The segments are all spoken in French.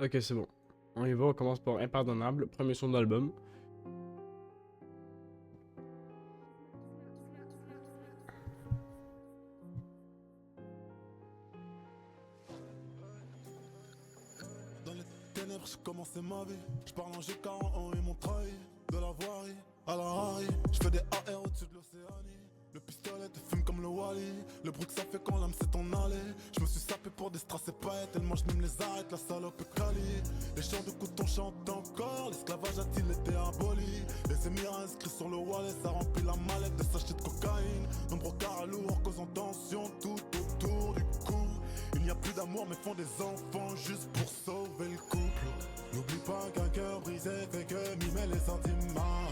Ok, c'est bon. On y va, on commence par Impardonnable, premier son d'album. Dans les ténèbres, j'ai commencé ma vie. Je parle en G40 et mon trahi. De la voirie à la Harry. Je fais des AR au-dessus de l'Océanie. Le pistolet te fume comme le Wally. Le bruit que ça fait quand l'âme s'est en allée. Je me suis sapé pour des strass et paillettes. Tellement je me les arrête, la salope est quali. Les chants de coton chantent encore. L'esclavage a-t-il été aboli? Les émirats inscrits sur le wallet. Ça remplit la mallette de sachets de cocaïne. Nombreux carats lourds causant tension tout autour du cou. Il n'y a plus d'amour mais font des enfants juste pour sauver le couple. N'oublie pas qu'un cœur brisé fait que mimer les sentiments.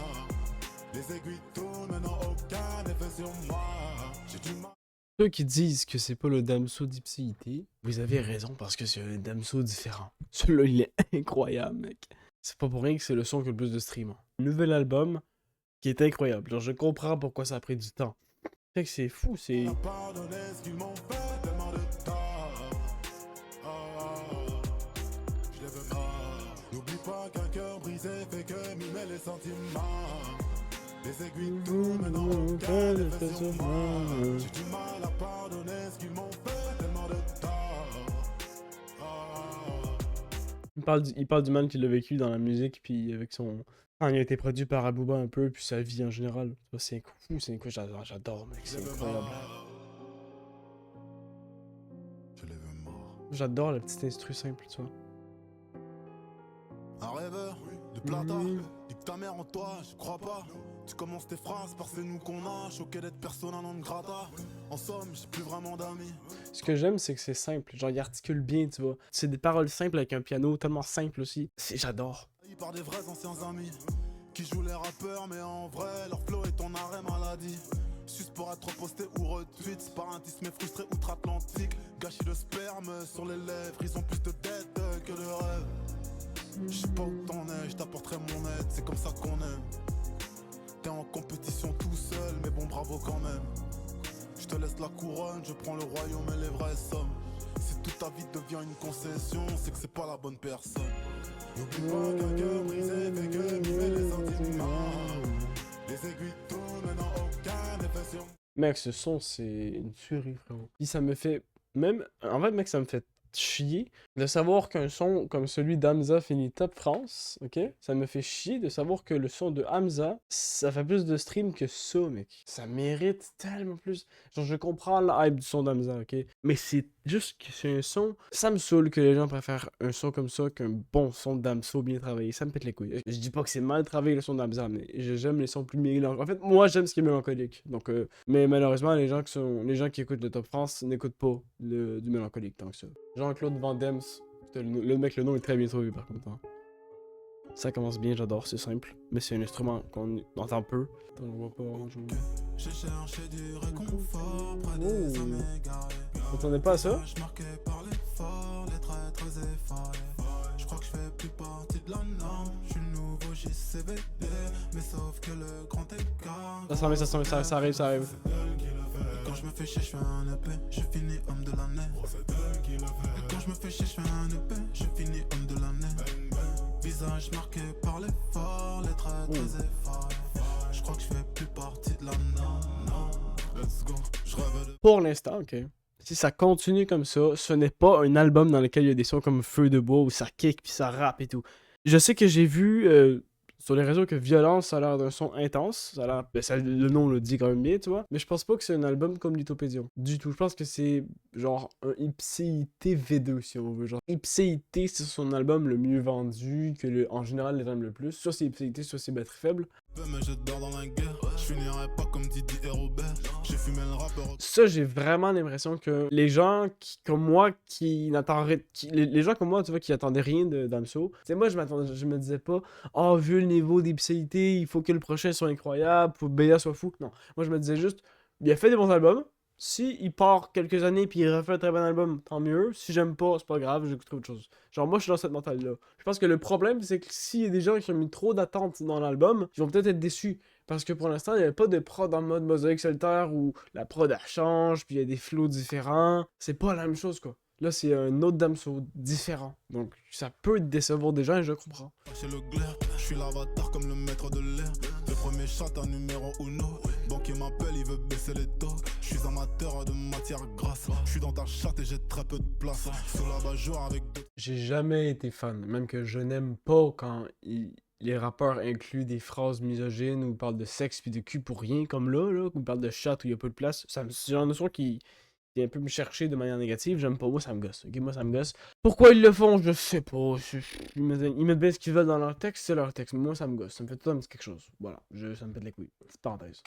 Les aiguilles tournent, maintenant aucun effet sur moi. J'ai du mal. Ceux qui disent que c'est pas le Damso d'Ipséité, vous avez raison parce que c'est un Damso différent. Celui-là, il est incroyable, mec. C'est pas pour rien que c'est le son qui a le plus de stream. Nouvel album qui est incroyable. Genre, je comprends pourquoi ça a pris du temps. Fait que c'est fou, c'est... Pardonner ce qu'ils m'ont fait, tellement de tort. Je les veux mort. N'oublie pas qu'un cœur brisé fait que mimer les sentiments. Les aiguilles tournent, maintenant aucun effet sur moi. J'ai du mal à pardonner ce qu'ils m'ont fait, tellement de tort. Il parle du mal qu'il a vécu dans la musique, puis avec son... Quand il a été produit par Abooba un peu, puis sa vie en général. C'est fou, c'est quoi, j'adore, mec, c'est incroyable. Je les veux morts. J'adore le petit instru simple, tu vois. Un rêveur de plata, nique ta mère en toi, je crois pas. Tu commences tes phrases par ces nous qu'on a, choqué d'être persona non grata. En somme, j'ai plus vraiment d'amis. Ce que j'aime, c'est que c'est simple. Genre, il articule bien, tu vois. C'est des paroles simples avec un piano tellement simple aussi. J'adore. Par des vrais anciens amis qui jouent les rappeurs, mais en vrai, leur flow est ton arrêt maladie. Juste pour être posté ou retweet, sparantisme frustré outre-Atlantique. Gâchis de sperme sur les lèvres, ils ont plus de dettes que de rêves. Je sais pas où t'en es, je t'apporterai mon aide, c'est comme ça qu'on aime. T'es en compétition tout seul, mais bon bravo quand même. Je te laisse la couronne, je prends le royaume et les vraies sommes. Si toute ta vie devient une concession, c'est que c'est pas la bonne personne. N'oublie pas qu'un cœur brisé fait que mimer les sentiments. Les aiguilles tournent, maintenant aucun effet sur moi. Mec, ce son, c'est une tuerie, frérot. Puis ça me fait... Même... En fait, mec, ça me fait chier de savoir qu'un son comme celui d'Hamza finit top France, ok? Ça me fait chier de savoir que le son de Hamza, ça fait plus de stream que ça, mec. Ça mérite tellement plus. Genre, je comprends la hype du son d'Hamza, ok? Mais c'est juste que c'est un son... Ça me saoule que les gens préfèrent un son comme ça qu'un bon son d'Hamza bien travaillé. Ça me pète les couilles. Je dis pas que c'est mal travaillé le son d'Hamza, mais j'aime les sons plus mélancoliques. En fait, moi, j'aime ce qui est mélancolique. Donc, mais malheureusement, les gens qui écoutent le Top France n'écoutent pas du mélancolique tant que ça. Jean-Claude Van Damme, le mec, le nom est très bien trouvé par contre. Hein. Ça commence bien, j'adore, c'est simple. Mais c'est un instrument qu'on entend peu. Attends, on voit pas. J'ai cherché du réconfort près des hommes égarés. Vous attendez pas à ça? Je marqué par l'effort, les traits très effarés. Je crois que je fais plus partie de la norme. Je suis nouveau JCVD, mais sauf que le grand écart. Ça arrive. Quand je me fais chier, je fais un EP, je finis homme de l'année. Et quand je me fais chier, je fais un EP, je finis homme de l'année. Visage marqué par l'effort, les traits très effarés. Je crois que je fais plus partie de la norme. Let's go, je rêve de... Pour l'instant, ok. Si ça continue comme ça, ce n'est pas un album dans lequel il y a des sons comme Feu de bois où ça kick puis ça rappe et tout. Je sais que j'ai vu sur les réseaux que Violence a l'air d'un son intense. Ça a l'air, le nom le dit quand même bien, tu vois. Mais je pense pas que c'est un album comme Lithopédion. Du tout. Je pense que c'est genre un Ipséité V2 si on veut. Genre Ipséité, c'est son album le mieux vendu, que en général les gens aiment le plus. Soit c'est Ipséité, soit c'est Batterie Faible. Mais je dors dans la guerre, je finirai pas comme Didier Robert. J'ai fumé le rappeur. Ça, j'ai vraiment l'impression que les gens comme moi qui n'attendaient... Les gens comme moi, tu vois, qui attendaient rien de Damso. Tu sais, moi, je me disais pas, oh, vu le niveau d'Ipséité, il faut que le prochain soit incroyable, faut que Béa soit fou. Non, moi, je me disais juste, il a fait des bons albums. Si il part quelques années puis il refait un très bon album, tant mieux. Si j'aime pas, c'est pas grave, j'écouterai autre chose. Genre, moi, je suis dans cette mentale-là. Je pense que le problème, c'est que s'il y a des gens qui ont mis trop d'attentes dans l'album, ils vont peut-être être déçus. Parce que pour l'instant, il n'y avait pas de prod en mode mosaïque solitaire où la prod elle change, puis il y a des flows différents. C'est pas la même chose, quoi. Là, c'est un autre Damso différent. Donc, ça peut décevoir des gens et je comprends. Chez le glaire, je suis l'avatar comme le maître de l'air. Le premier chat, un numéro uno. Banquier m'appelle, il veut baisser les taux. Je suis amateur de matière grasse. Je suis dans ta chatte et j'ai très peu de place. Sous la bajoire avec deux. J'ai jamais été fan, même que je n'aime pas quand les rappeurs incluent des phrases misogynes ou parlent de sexe puis de cul pour rien, comme là ou parlent de chat où il y a peu de place. C'est genre de son qui un peu me chercher de manière négative, j'aime pas, moi ça me gosse, ok, moi ça me gosse. Pourquoi ils le font, je sais pas, ils mettent bien ce qu'ils veulent dans leur texte, c'est leur texte, mais moi ça me gosse, ça me fait tout un petit quelque chose, voilà, ça me fait de la couille, petite parenthèse.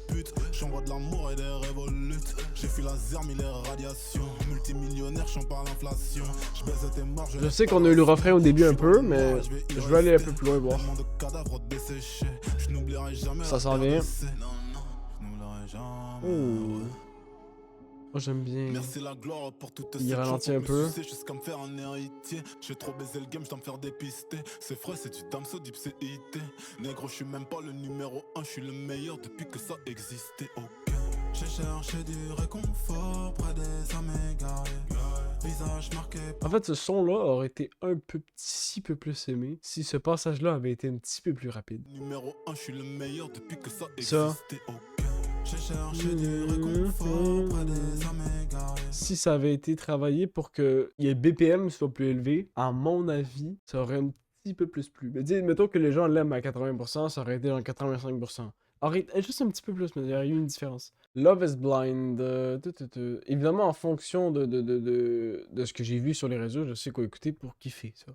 Pute, j'envoie de l'amour et des révolutes, j'ai fait laser, mille radiations, multimillionnaire, j'en parle l'inflation, je baise tes morts, je sais qu'on a eu le refrain au début un peu, mais je vais aller un peu plus loin voir. Ça s'en vient. Oh. Oh, j'aime bien. Merci la gloire pour toutes il ralentit un peu. Jusqu'à me faire un héritier. J'ai trop baisé le game, je dois me faire dépister. C'est frais, c'est du Damso, deep c'est IT. Négro, je suis même pas le numéro 1, je suis le meilleur depuis que ça existait. Ok. J'ai cherché du réconfort près des âmes égarées. Visage marqué. En fait, ce son-là aurait été un petit peu plus aimé si ce passage-là avait été un petit peu plus rapide. Numéro 1, je suis le meilleur depuis que ça existait. Ok. Si ça avait été travaillé pour que les BPM soient plus élevés, à mon avis, ça aurait un petit peu plus plu. Mais dis, mettons que les gens l'aiment à 80%, ça aurait été en 85%. Arrête, juste un petit peu plus, mais il y aurait eu une différence. Love is Blind. Évidemment, en fonction de ce que j'ai vu sur les réseaux, je sais quoi écouter pour kiffer ça.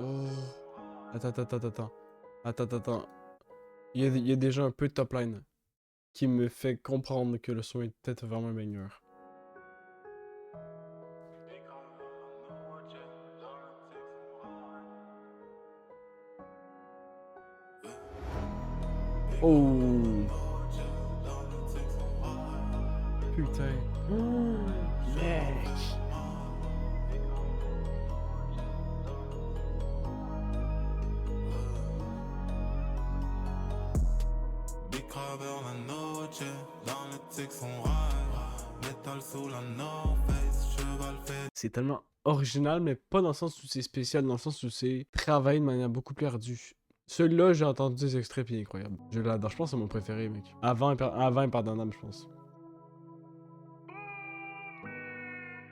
Oh. Attends. Il y a déjà un peu de top line qui me fait comprendre que le son est peut-être vraiment meilleur. Oh. Putain. Mec. C'est tellement original, mais pas dans le sens où c'est spécial, dans le sens où c'est travaillé de manière beaucoup plus ardue. Celui-là, j'ai entendu des extraits, puis incroyable. Je l'adore, je pense que c'est mon préféré, mec. Avant Impardonnable, je pense.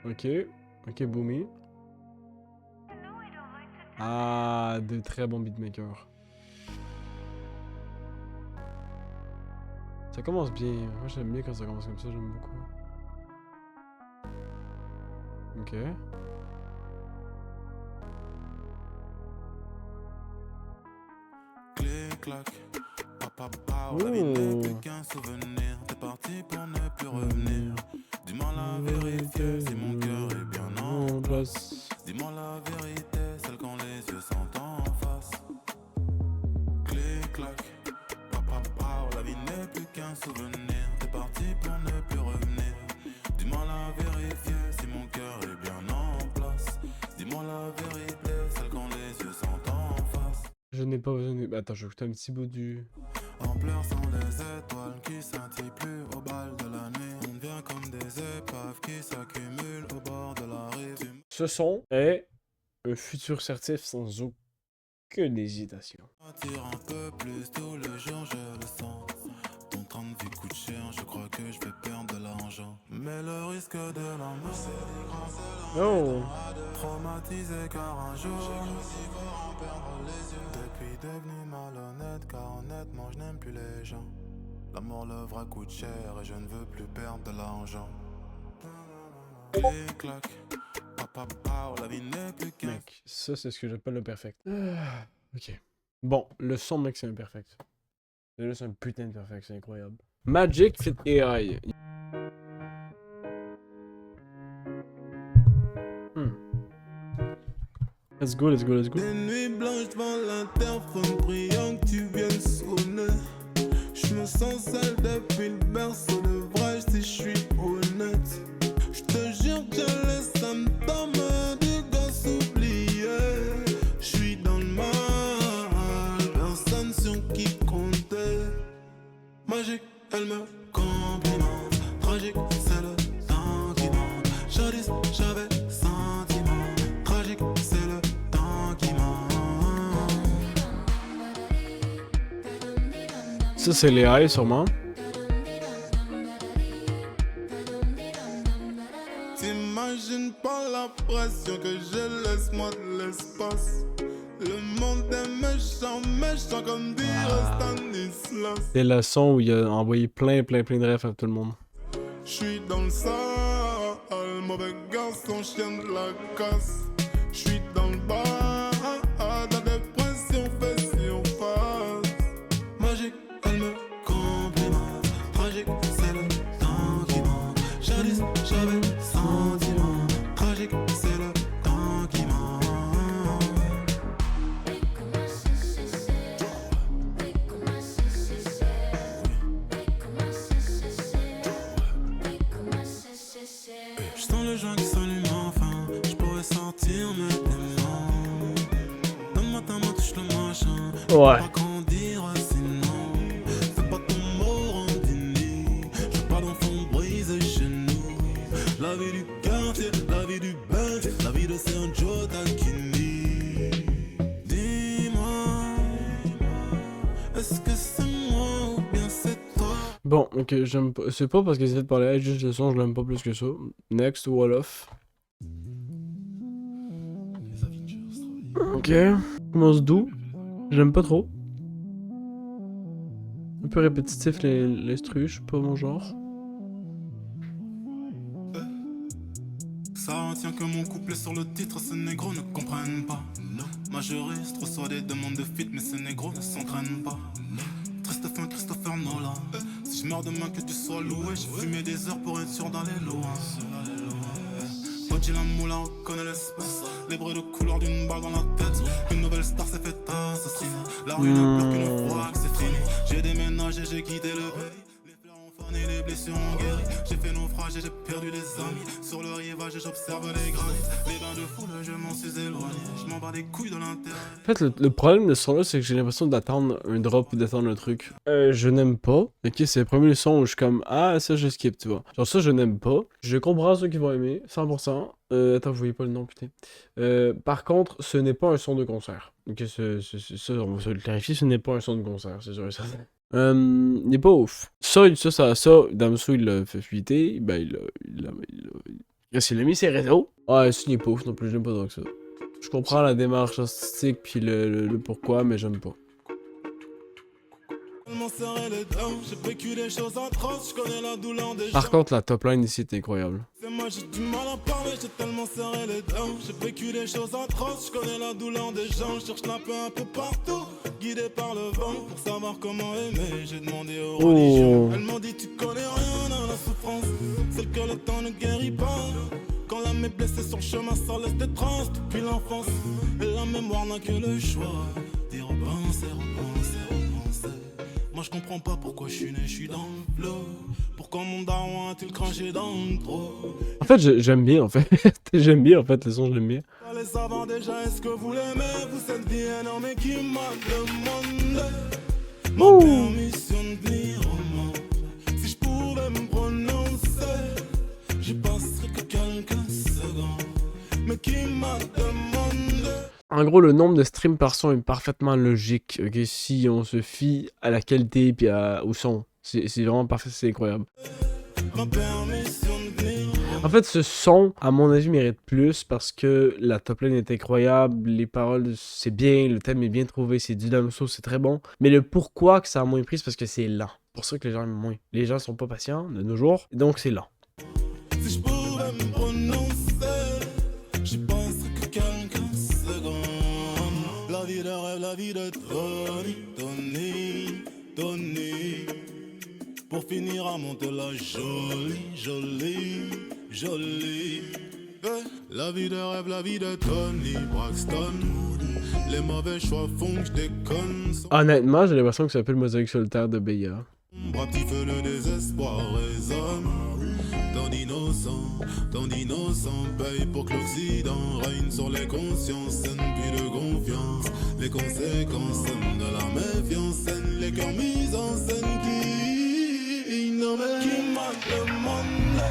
Ok, Boomy. Ah, de très bons beatmakers. Ça commence bien. Moi, j'aime bien quand ça commence comme ça, j'aime beaucoup. Ok. Clic-clac, papa, la vie n'est plus qu'un souvenir. T'es parti pour ne plus revenir. Dis-moi la vérité, si mon cœur est bien en place. Dis-moi la vérité, celle quand les yeux sont en face. Clic-clac, papa, la vie n'est plus qu'un souvenir. T'es parti pour ne plus revenir. Dis-moi la vérité, si mon cœur est bien en place. Dis-moi la vérité, celle quand les yeux sont en face. Je n'ai pas besoin de... Attends, je vais écouter un petit bout du... En pleurs sans les étoiles qui scintillent plus au bal de la nuit. On devient comme des épaves qui s'accumulent au bord de la rive. Ce son est un futur certif sans aucune hésitation. Attire un peu plus tous les jours, je le sens. Ton train de vie coûte cher, je crois que je vais perdre de l'argent. Mais le risque de la mort, c'est des grands Oh. traumatisé car un jour, j'ai cru si fort en perdre les yeux. Depuis devenu malhonnête, car honnêtement, je n'aime plus les gens. L'amour, le vrai coûte cher et je ne veux plus perdre de l'argent. Clic-clac, papa, la vie n'est plus qu'un... Mec, ça c'est ce que j'appelle le perfect. Ok. Bon, le son, mec, c'est un perfect. C'est juste un putain de perfect, c'est incroyable. Magic Fit AI. Let's go. Des nuits blanches devant l'interphone, priant que tu viennes sonner. Je me sens seul depuis le berceau, de vrai si je suis honnête. Je te jure que les symptômes du gosse oublié. Je suis dans le compter. Magique, elle me complimente. Tragique, c'est le temps qui manque. Jadis, j'avais sentiment. Tragique, c'est le temps qui manque. Ça, c'est les haies, sûrement. T'imagines pas la pression que je laisse-moi de l'espace. Le monde est méchant, méchant comme dirait Stanislas. C'est le son où il a envoyé plein de refs à tout le monde. J'suis dans le sale, mauvais garçon, chien de la casse. J'suis dans le bas, la dépression fait surface. Magique, elle me complimente. Tragique, c'est le temps qui manque. Jadis, j'avais sentiment. Tragique, c'est le temps qui manque. J'sens le joint qui s'allume enfin. J'pourrais sortir maintenant. Donne-moi ta main, touche le machin. Ouais. Pas qu'en dire sinon. Fais pas ton mot randini. J'veux pas d'enfants brisés chez nous. La vie du quartier, la vie du bench, la vie de Sergio Tacchini. Dis-moi, est-ce que c'est moi ou bien c'est toi? Bon, ok, j'aime pas. C'est pas parce que j'essaie de parler à juste le son, je l'aime pas plus que ça. Next, wall off. Ok, commence doux. J'aime pas trop. Un peu répétitif l'instru, je suis pas mon genre. Ça retient que mon couplet sur le titre, ces négros ne comprennent pas. Majoriste reçoit des demandes de feat, mais ces négros ne s'entraînent pas. Triste fin Christopher Nolan. Si je meurs demain que tu sois loué, j'ai fumé des heures pour être sûr d'aller loin. Body la moula reconnaît l'espace. Les bruits de couleur d'une balle dans la tête. Une nouvelle star s'est fait assassiner. La rue ne pleure qu'une fois que c'est fini. J'ai déménagé, j'ai quitté le pays. Les pleurs ont fané, les blessures ont guéri. J'ai fait naufrage et j'ai perdu des amis. Sur le rivage j'observe les granites. Les bains de foule, je m'en suis éloigné. Je m'en bats les couilles de l'intérieur. En fait, le problème de ce son-là, c'est que j'ai l'impression d'attendre un drop ou d'attendre un truc. Je n'aime pas. Ok, c'est le premier son où je suis comme, ah, ça, je skip, tu vois. Genre, ça, je n'aime pas. Je comprends ceux qui vont aimer, 100%. Attends, vous voyez pas le nom, putain. Par contre, ce n'est pas un son de concert. Ok, ça, on va se le clarifier, ce n'est pas un son de concert, c'est sûr et certain. Il est pas ouf. Ça, Damso, il l'a fait fuiter, ben, il a mis ses réseaux. Ouais, ça, il est pas ouf non plus, j'aime pas tant que ça. Je comprends la démarche artistique puis le pourquoi, mais j'aime pas. J'ai vécu des choses atroces, je connais la douleur des gens. Par contre, la top line ici est incroyable. C'est moi, j'ai du mal à parler, j'ai tellement serré les dents. J'ai vécu des choses atroces, je connais la douleur des gens. Je cherche la paix un peu partout, guidé par le vent. Pour savoir comment aimer, j'ai demandé aux religions. Elles m'ont dit tu connais rien à la souffrance, celle que le temps ne guérit pas. Quand l'âme est blessée sur le chemin, ça laisse des traces depuis l'enfance. Et la mémoire n'a que le choix d'y repenser, repenser, repenser. Moi je comprends pas pourquoi je suis né, je suis dans le flot. Pourquoi mon daron a-t-il craché dans le trop? En fait, j'aime bien, en fait. J'aime bien, en fait, le son, je l'aime bien. Allez savoir déjà, est-ce que vous l'aimez? Vous cette vie énorme et qui m'a demandé ma permission de venir au monde. Si je pouvais me prononcer, j'y passerais que quelques secondes. Mais qui m'a demandé? En gros, le nombre de streams par son est parfaitement logique, ok, si on se fie à la qualité et au son. C'est vraiment parfait, c'est incroyable. Ma permission de venir au monde. En fait, ce son, à mon avis, mérite plus parce que la top line est incroyable, les paroles, c'est bien, le thème est bien trouvé, c'est du Damso, c'est très bon. Mais le pourquoi que ça a moins pris, c'est parce que c'est lent. Pour ça que les gens aiment moins. Les gens sont pas patients de nos jours, donc c'est lent. Si je pouvais me prononcer, j'y penserais que quelques secondes. La vie de rêve, la vie de Tony. Pour finir à monter la jolie. La vie de rêve, la vie de Tony Braxton. Les mauvais choix font que je déconne. Honnêtement, j'ai l'impression que ça s'appelle Mosaïque solitaire de Beya. Bras petit feu, le désespoir résonne. Tant d'innocents paye pour que l'Occident règne sur les consciences saines puis de confiance. Les conséquences saines de la méfiance saine, les cœur mis en scène qui m'a demandé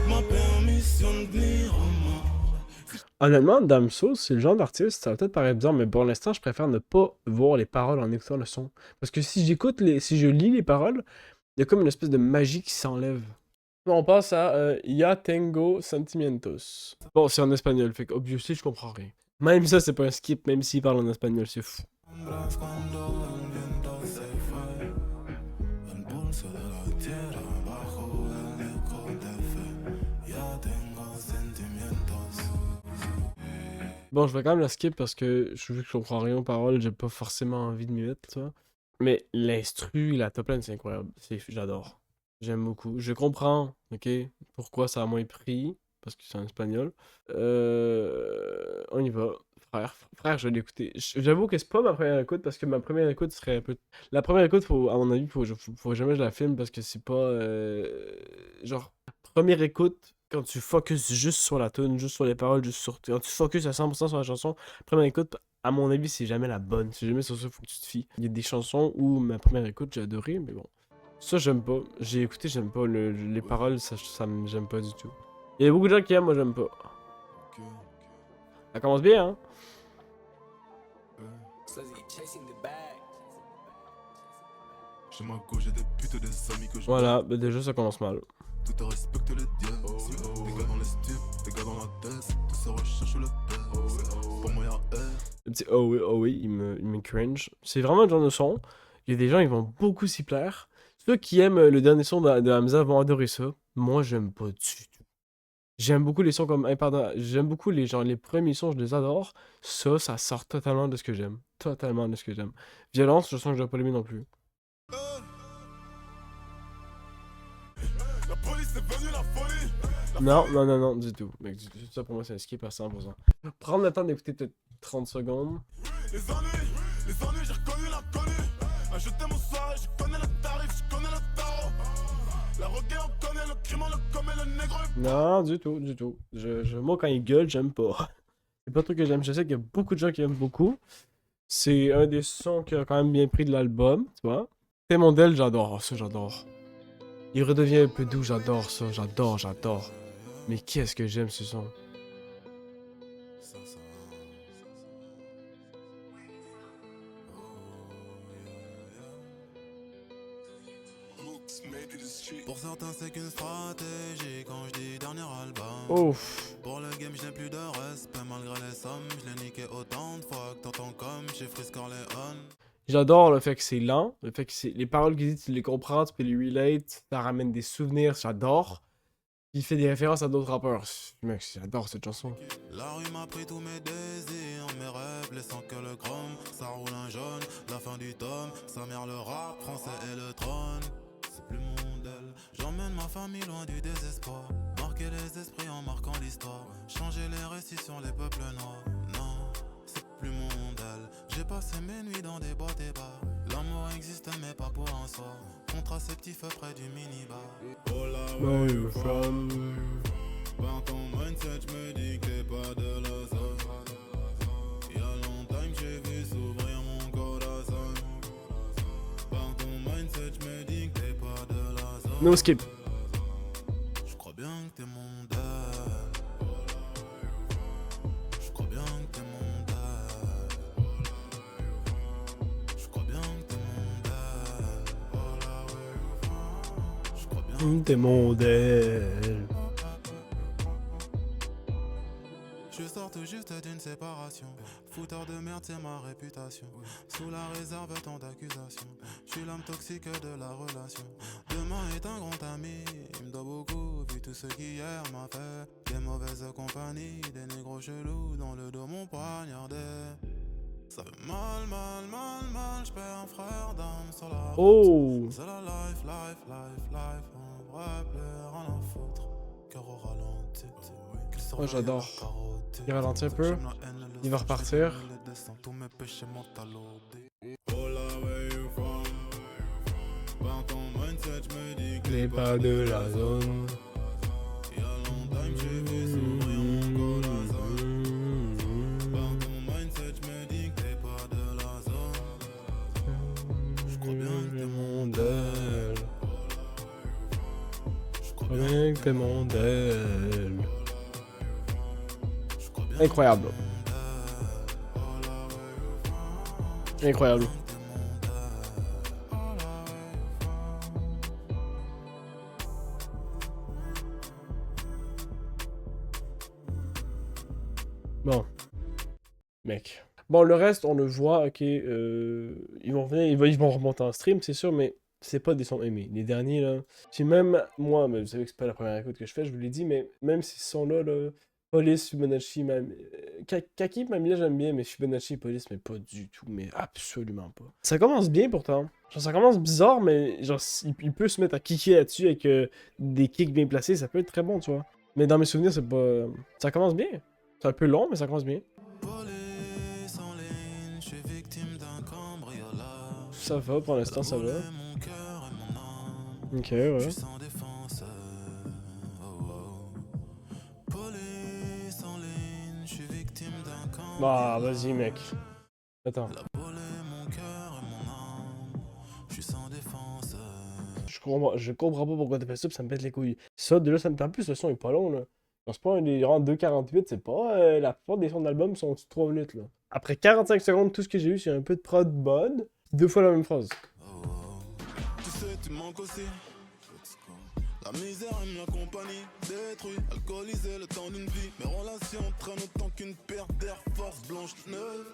ma permission de venir au monde. Honnêtement, Damso, c'est le genre d'artiste, ça va peut-être paraître bizarre, mais pour l'instant, je préfère ne pas voir les paroles en écoutant le son. Parce que si je lis les paroles, il y a comme une espèce de magie qui s'enlève. On passe à Ya Tengo Sentimientos. Bon, c'est en espagnol, fait que obviously, je comprends rien. Même ça, c'est pas un skip, même s'il parle en espagnol, c'est fou. Bon, je vais quand même la skip parce que vu que je comprends rien aux paroles, j'ai pas forcément envie de m'y mettre, tu vois. Mais l'instru, la top line, c'est incroyable. J'adore. J'aime beaucoup. Je comprends, ok, pourquoi ça a moins pris, parce que c'est en espagnol. On y va. Frère, je vais l'écouter. J'avoue que c'est pas ma première écoute, parce que ma première écoute serait un peu... La première écoute, à mon avis, faut jamais que je la filme, parce que c'est pas... Genre, première écoute, quand tu focuses juste sur la tune, juste sur les paroles, quand tu focuses à 100% sur la chanson, première écoute, à mon avis, c'est jamais la bonne. C'est jamais sur ça qu'il faut que tu te fies. Il y a des chansons où ma première écoute, j'ai adoré, mais bon. Ça, j'aime pas. J'ai écouté, j'aime pas. Les paroles, j'aime pas du tout. Il y a beaucoup de gens qui aiment, moi, j'aime pas. Ça commence bien, hein? Chez ma gauche, j'ai des putes des amis que je... Voilà, bah déjà, ça commence mal. Tout te respecte les dieux. Des gars dans les stupes, des gars dans la tête. Tout se recherche le test. Pour moi, y'a R. Le petit oh oui, il me cringe. C'est vraiment le genre de son. Il y a des gens, ils vont beaucoup s'y plaire. Ceux qui aiment le dernier son de Hamza vont adorer ça. Moi, j'aime pas du tout. J'aime beaucoup les sons comme Impardonnable. J'aime beaucoup les premiers sons, je les adore. Ça sort totalement de ce que j'aime. Totalement de ce que j'aime. Violence, je sens que je dois pas l'aimer non plus. La police est venue, la folie. Non, du tout. Mec, ça pour moi, c'est un skip à 100%. Prendre le temps d'écouter peut-être 30 secondes. Les ennuis, j'ai reconnu l'inconnu. Acheter mon soir, je connais le tarif, je connais le tarot. La regain, on connaît le crime, on le commet, le négro. Non, du tout. Moi, quand il gueule, j'aime pas. C'est pas un truc que j'aime. Je sais qu'il y a beaucoup de gens qui aiment beaucoup. C'est un des sons qui a quand même bien pris de l'album, tu vois. Témondel, j'adore. Ça, j'adore. Il redevient un peu doux, j'adore ça. J'adore. Mais qu'est-ce que j'aime ce son. Pour certains c'est qu'une stratégie quand je dis dernier album. Ouf. Pour le game je n'ai plus de respect malgré les sommes. Je l'ai niqué autant de fois que t'entends comme chez Frisk Corleone. J'adore le fait que c'est lent, le fait que c'est les paroles qu'il dit, tu les comprends, tu peux les relate, ça ramène des souvenirs, j'adore. Il fait des références à d'autres rappeurs. Mec, j'adore cette chanson. La rue m'a pris tous mes désirs, mes rêves, laissant que le chrome. Ça roule un jaune, la fin du tome. Sa mère le rap français et le trône. C'est plus mon modèle. J'emmène ma famille loin du désespoir. Marquer les esprits en marquant l'histoire. Changer les récits sur les peuples noirs. Non, c'est plus mon modèle. J'ai passé mes nuits dans des boîtes et bars. L'amour existe mais pas pour un soir. Contraceptif près du minibar. Oh là, where you from? Par ton mindset, j'me dis que t'es pas de la zone. Y'a longtemps que j'ai vu s'ouvrir mon corazon. Par ton mindset, j'me dis que t'es pas de la zone. No skip. J'crois bien que t'es mon dad. J'crois bien que t'es mon dad. J'crois bien que t'es mon dad. J'crois bien. T'es mon modèle. Je sors tout juste d'une séparation. Fouteur de merde, c'est ma réputation. Sous la réserve, tant d'accusations. Je suis l'homme toxique de la relation. Demain est un grand ami. Il me doit beaucoup, vu tout ce qu'hier m'a fait. Des mauvaises compagnies, des négros chelous dans le dos m'ont poignardé. Ça fait mal, je perds un frère d'âme sur la route. Oh. C'est la life. On va plus rien à foutre. Cœur au ralenti. Moi, j'adore. Il ralentit un peu. Il va repartir. Il n'est pas de la zone. que t'es mon modèle. Incroyable. Incroyable. Bon. Mec. Bon, le reste, on le voit, ok, ils vont venir, ils vont remonter en stream, c'est sûr, mais c'est pas des sons aimés. Les derniers, là, puis même, moi, mais vous savez que c'est pas la première écoute que je fais, je vous l'ai dit, mais même ces sons-là, là, Police, Fibonacci, même, Kaki, Mamie, là, j'aime bien, mais Fibonacci et Police, mais pas du tout, mais absolument pas. Ça commence bien, pourtant. Genre, ça commence bizarre, mais genre, il peut se mettre à kicker là-dessus avec des kicks bien placés, ça peut être très bon, tu vois. Mais dans mes souvenirs, c'est pas... Ça commence bien. C'est un peu long, mais ça commence bien. Ça va, pour l'instant, ça va. Ok, ouais. Bah, vas-y, mec. Attends. Je comprends pas pourquoi t'as fait ça, pis ça me pète les couilles. Ça, déjà, ça me en plus, le son est pas long, là. Genre, c'est pas un des rangs 2,48, c'est pas... la plupart des sons d'album sont 3 minutes, là. Après 45 secondes, tout ce que j'ai eu, c'est un peu de prod bonne. 2 fois la même phrase. Tu sais, tu manques aussi. La misère aime la compagnie, détruit, alcoolisé le temps d'une vie. Mes relations traînent autant qu'une paire d'Air Force blanche neuve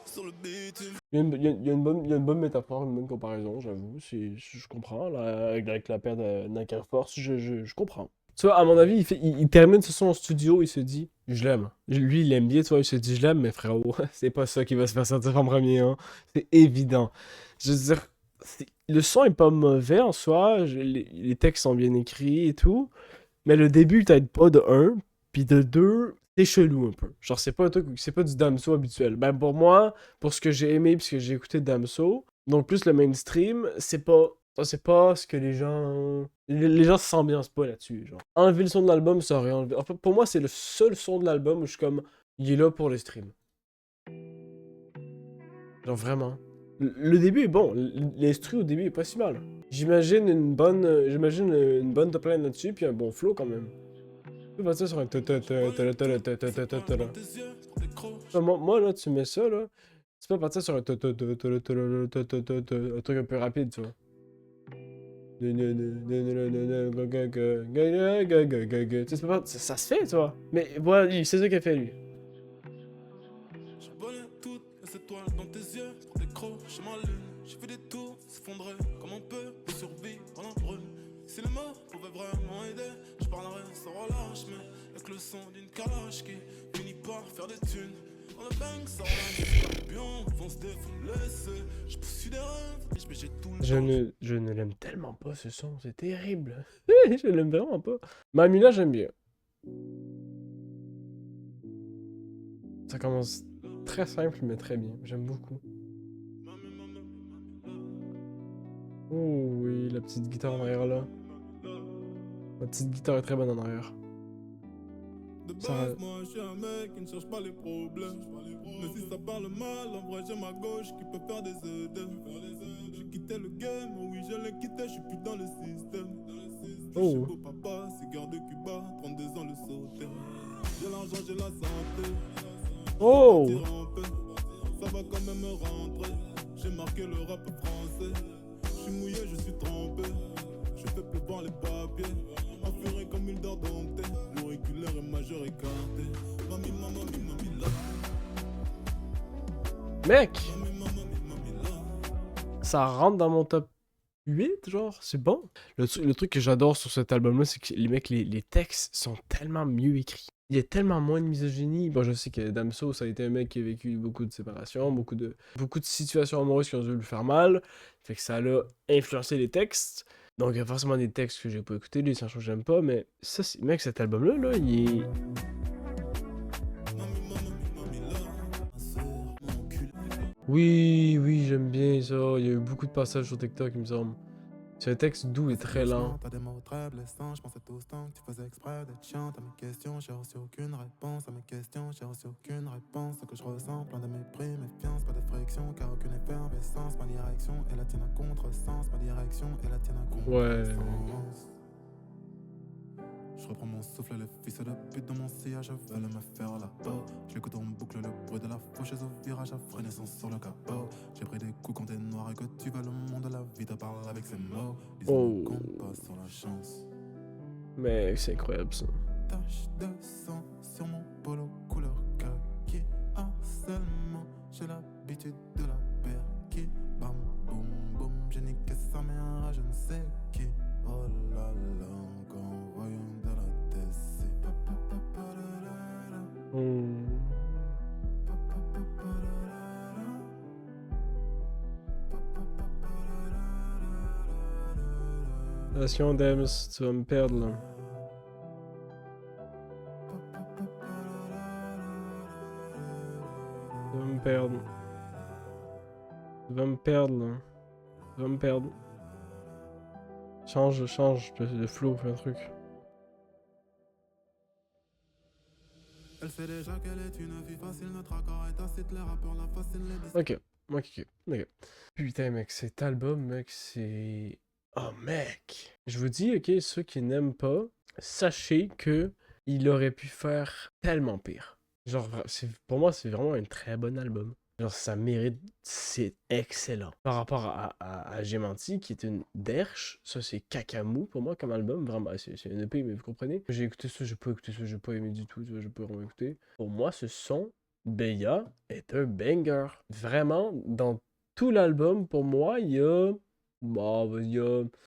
sur le bitume. Il y a une bonne métaphore, une bonne comparaison, j'avoue. Je comprends, là, avec la paire de Nike Air Force, je comprends. Tu vois, à mon avis, il termine ce son en studio, il se dit, je l'aime. Lui, il aime bien, tu vois, il se dit, je l'aime, mais frérot, c'est pas ça qui va se faire sortir en premier, hein. C'est évident. Je veux dire, le son est pas mauvais en soi, les textes sont bien écrits et tout, mais le début t'aide pas de 1, puis de 2, c'est chelou un peu. Genre, c'est pas un truc, c'est pas du Damso habituel. Ben, pour moi, pour ce que j'ai aimé, puisque j'ai écouté Damso, donc plus le mainstream, c'est pas ce que les gens... Les gens s'ambiancent pas là-dessus, genre. Enlever le son de l'album, ça aurait enlevé... Enfin, pour moi, c'est le seul son de l'album où je suis comme... Il est là pour les streams. Genre, vraiment. Le début est bon. L'instru au début est pas si mal. J'imagine une bonne top line là-dessus, puis un bon flow quand même. Tu peux partir sur un moi, là, tu mets ça, là. Tu peux partir sur un truc un peu rapide, tu vois. Ça se fait, tu vois. Mais voilà, c'est ça qu'il a fait, lui. Je volais toutes les étoiles dans tes yeux, décroche ma lune. J'ai fait des tours s'effondrer comme on peut de survie dans la brume. Si les mots pouvaient vraiment aider, je parlerais sans relâche, mais avec le son d'une calache qui finit par faire des thunes. Dans le bang, ça revient des scorpions, fonce des fous laissés. Je poursuis des rêves, et j'ai tout le temps. Je ne l'aime tellement pas, ce son, c'est terrible. Je l'aime vraiment pas. Mamila, j'aime bien. Ça commence très simple, mais très bien. J'aime beaucoup. Oh oui, la petite guitare en arrière là. La petite guitare est très bonne en arrière. De base, moi je suis un mec qui ne cherche pas les problèmes. Mais si ça parle mal, en vrai j'ai ma gauche qui peut faire des œdèmes. J'ai quitté le game, oui je l'ai quitté, je suis plus dans le système. Je suis beau papa, cigare de Cuba, 32 ans le sauter. J'ai l'argent, j'ai la santé. Oh! Ça va quand même me rentrer. J'ai marqué le rap français. Je suis mouillé, je suis trempé. Je fais pleuvoir les papiers. Enferré comme une dent domptée. L'auriculaire est majeur écarté. Mami, mami, mami, là. Mec! Ça rentre dans mon top 8, genre, c'est bon. Le truc que j'adore sur cet album-là, c'est que les textes sont tellement mieux écrits. Il y a tellement moins de misogynie. Bon, je sais que Damso, ça a été un mec qui a vécu beaucoup de séparations, beaucoup de situations amoureuses qui ont dû lui faire mal. Fait que ça l'a influencé les textes. Donc, il y a forcément des textes que j'ai pas écoutés, des chansons que j'aime pas, mais ça, mec, cet album-là, là, il est... Oui, oui, j'aime bien ça. Il y a eu beaucoup de passages sur TikTok, il me semble. C'est un texte doux et très lent. T'as des mots très blessants, je pensais tout ce temps que tu faisais exprès d'être chiant. À mes questions, j'ai reçu aucune réponse. À mes questions, j'ai reçu aucune réponse. Ce que je ressens, plein de mépris, méfiance, pas de friction, car aucune effervescence. Ma direction est la tienne à contresens. Ma direction est la tienne à contresens. Ouais. Je reprends mon souffle, le fils de pute dans mon sillage, veulent me faire là-bas. J'écoute en boucle le bruit de la faucheuse au virage, à renaissance sur le capot. J'ai pris des coups quand t'es noir et que tu veux le monde, la vie te parle avec ses mots. Disons ne compte pas sur la chance. Mais c'est incroyable ça. Tache de sang sur mon polo couleur kaki. Harcèlement, j'ai l'habitude de la perquis. Bam boum boum, j'ai niqué sa mère, je ne sais qui. Oh là là, encore voyons de la tessie. Attention Dems, tu vas me perdre là. Tu vas me perdre. Tu vas me perdre là. Tu vas me perdre. Change de flow, fais un truc. Elle sait déjà qu'elle est une vie facile, notre accord est tacite, les rappeurs la fascinent, les Ok. Putain mec, cet album mec, c'est... Oh mec! Je vous dis, ok, ceux qui n'aiment pas, sachez que il aurait pu faire tellement pire. Genre, pour moi, c'est vraiment un très bon album. Genre, ça mérite, c'est excellent. Par rapport à J'ai menti, qui est une derche, ça c'est cacamou pour moi comme album, vraiment, c'est une EP, mais vous comprenez. J'ai écouté ça, j'ai pas écouté ça, j'ai pas aimé du tout, j'ai pas vraiment écouté. Pour moi, ce son, Beya, est un banger. Vraiment, dans tout l'album, pour moi, il y a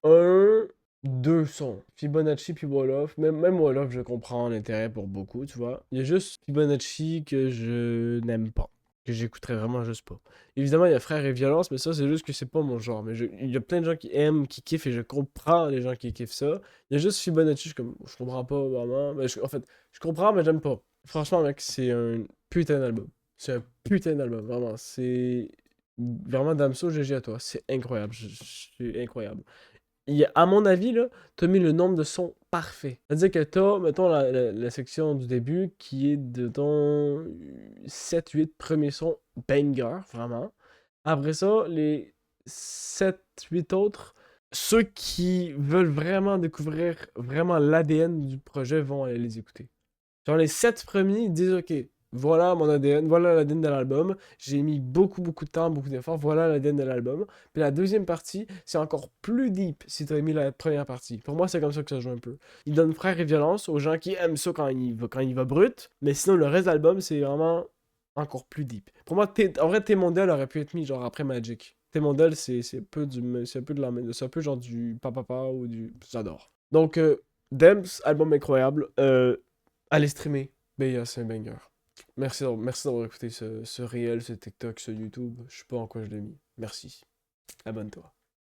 un, deux sons. Fibonacci puis Wolof. Même Wolof, je comprends l'intérêt pour beaucoup, tu vois. Il y a juste Fibonacci que je n'aime pas. Que j'écouterais vraiment juste pas. Évidemment, il y a Frères et Violence, mais ça, c'est juste que c'est pas mon genre. Mais il y a plein de gens qui aiment, qui kiffent, et je comprends les gens qui kiffent ça. Il y a juste Fibonacci, je comprends pas vraiment. Mais en fait, je comprends, mais j'aime pas. Franchement, mec, c'est un putain d'album. C'est un putain d'album, vraiment. C'est vraiment Damso, GG à toi. C'est incroyable. C'est incroyable. À mon avis, là, t'as mis le nombre de sons parfait. C'est-à-dire que t'as, mettons, la section du début qui est de ton 7-8 premiers sons banger, vraiment. Après ça, les 7-8 autres, ceux qui veulent vraiment découvrir vraiment l'ADN du projet vont aller les écouter. Genre les 7 premiers, ils disent ok, voilà mon ADN, voilà l'ADN de l'album. J'ai mis beaucoup de temps, beaucoup d'efforts, voilà l'ADN de l'album. Puis la deuxième partie, c'est encore plus deep si tu as mis la première partie. Pour moi, c'est comme ça que ça joue un peu. Il donne frère et violence aux gens qui aiment ça quand il va brut, mais sinon le reste de l'album, c'est vraiment encore plus deep. Pour moi, en vrai, T-Model aurait pu être mis genre après Magic. T-Model, c'est un peu c'est un peu genre du papa ou du... J'adore. Donc, Dems, album incroyable. Allez streamer. BA, c'est un banger. Merci d'avoir écouté ce réel, ce TikTok, ce YouTube. Je sais pas en quoi je l'ai mis. Merci. Abonne-toi.